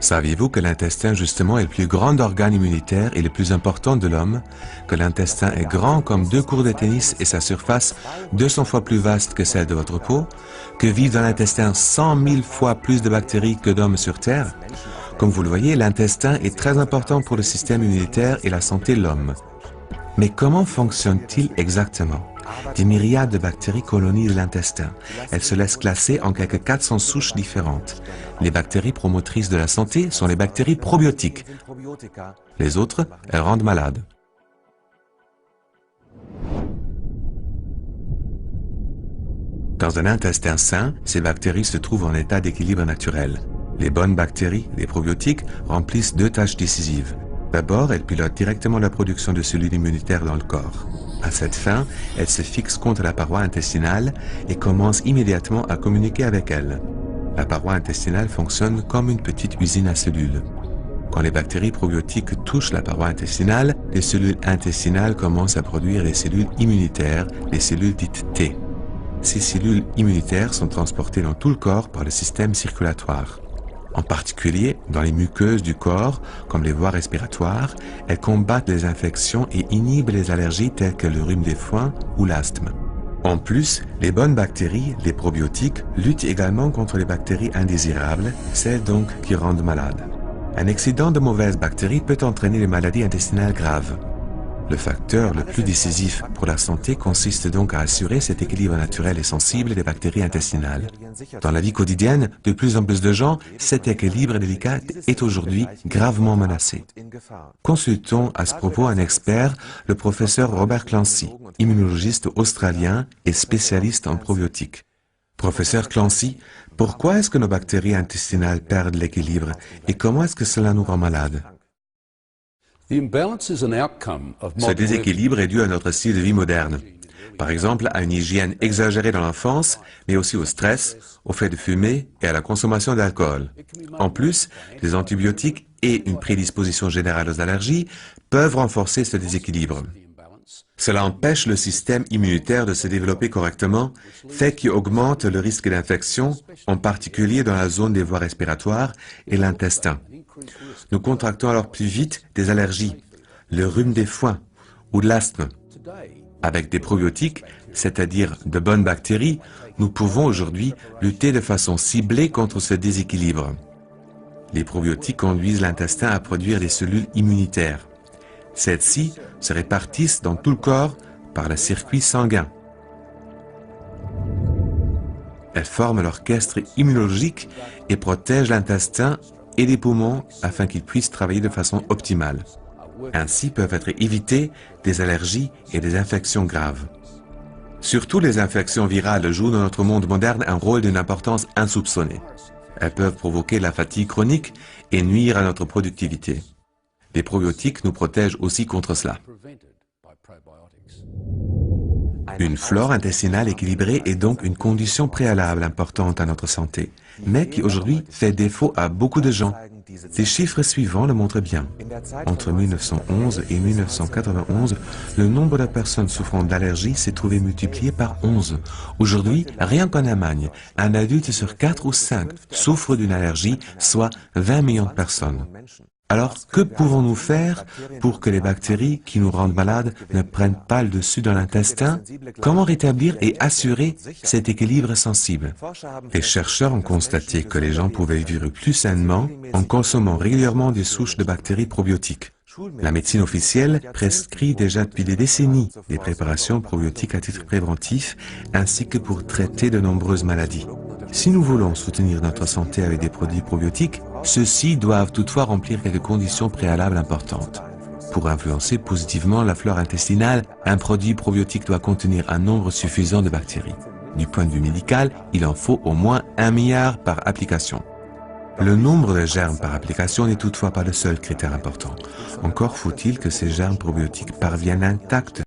Saviez-vous que l'intestin justement est le plus grand organe immunitaire et le plus important de l'homme, que l'intestin est grand comme 2 cours de tennis et sa surface 200 fois plus vaste que celle de votre peau, que vivent dans l'intestin 100 000 fois plus de bactéries que d'hommes sur Terre? Comme vous le voyez, l'intestin est très important pour le système immunitaire et la santé de l'homme. Mais comment fonctionne-t-il exactement? Des myriades de bactéries colonisent l'intestin. Elles se laissent classer en quelques 400 souches différentes. Les bactéries promotrices de la santé sont les bactéries probiotiques. Les autres, elles rendent malades. Dans un intestin sain, ces bactéries se trouvent en état d'équilibre naturel. Les bonnes bactéries, les probiotiques, remplissent 2 tâches décisives. D'abord, elles pilotent directement la production de cellules immunitaires dans le corps. À cette fin, elles se fixent contre la paroi intestinale et commencent immédiatement à communiquer avec elle. La paroi intestinale fonctionne comme une petite usine à cellules. Quand les bactéries probiotiques touchent la paroi intestinale, les cellules intestinales commencent à produire les cellules immunitaires, les cellules dites T. Ces cellules immunitaires sont transportées dans tout le corps par le système circulatoire. En particulier, dans les muqueuses du corps, comme les voies respiratoires, elles combattent les infections et inhibent les allergies telles que le rhume des foins ou l'asthme. En plus, les bonnes bactéries, les probiotiques, luttent également contre les bactéries indésirables, celles donc qui rendent malades. Un excédent de mauvaises bactéries peut entraîner des maladies intestinales graves. Le facteur le plus décisif pour la santé consiste donc à assurer cet équilibre naturel et sensible des bactéries intestinales. Dans la vie quotidienne, de plus en plus de gens, cet équilibre délicat est aujourd'hui gravement menacé. Consultons à ce propos un expert, le professeur Robert Clancy, immunologiste australien et spécialiste en probiotiques. Professeur Clancy, pourquoi est-ce que nos bactéries intestinales perdent l'équilibre et comment est-ce que cela nous rend malades? Ce déséquilibre est dû à notre style de vie moderne. Par exemple, à une hygiène exagérée dans l'enfance, mais aussi au stress, au fait de fumer et à la consommation d'alcool. En plus, les antibiotiques et une prédisposition générale aux allergies peuvent renforcer ce déséquilibre. Cela empêche le système immunitaire de se développer correctement, fait qu'il augmente le risque d'infection, en particulier dans la zone des voies respiratoires et l'intestin. Nous contractons alors plus vite des allergies, le rhume des foins ou de l'asthme. Avec des probiotiques, c'est-à-dire de bonnes bactéries, nous pouvons aujourd'hui lutter de façon ciblée contre ce déséquilibre. Les probiotiques conduisent l'intestin à produire des cellules immunitaires. Celles-ci se répartissent dans tout le corps par le circuit sanguin. Elles forment l'orchestre immunologique et protègent l'intestin et les poumons afin qu'ils puissent travailler de façon optimale. Ainsi peuvent être évitées des allergies et des infections graves. Surtout les infections virales jouent dans notre monde moderne un rôle d'une importance insoupçonnée. Elles peuvent provoquer la fatigue chronique et nuire à notre productivité. Les probiotiques nous protègent aussi contre cela. Une flore intestinale équilibrée est donc une condition préalable importante à notre santé, mais qui aujourd'hui fait défaut à beaucoup de gens. Les chiffres suivants le montrent bien. Entre 1911 et 1991, le nombre de personnes souffrant d'allergies s'est trouvé multiplié par 11. Aujourd'hui, rien qu'en Allemagne, un adulte sur 4 ou 5 souffre d'une allergie, soit 20 millions de personnes. Alors, que pouvons-nous faire pour que les bactéries qui nous rendent malades ne prennent pas le dessus dans l'intestin? Comment rétablir et assurer cet équilibre sensible? Les chercheurs ont constaté que les gens pouvaient vivre plus sainement en consommant régulièrement des souches de bactéries probiotiques. La médecine officielle prescrit déjà depuis des décennies des préparations probiotiques à titre préventif ainsi que pour traiter de nombreuses maladies. Si nous voulons soutenir notre santé avec des produits probiotiques, ceux-ci doivent toutefois remplir quelques conditions préalables importantes. Pour influencer positivement la flore intestinale, un produit probiotique doit contenir un nombre suffisant de bactéries. Du point de vue médical, il en faut au moins 1 milliard par application. Le nombre de germes par application n'est toutefois pas le seul critère important. Encore faut-il que ces germes probiotiques parviennent intacts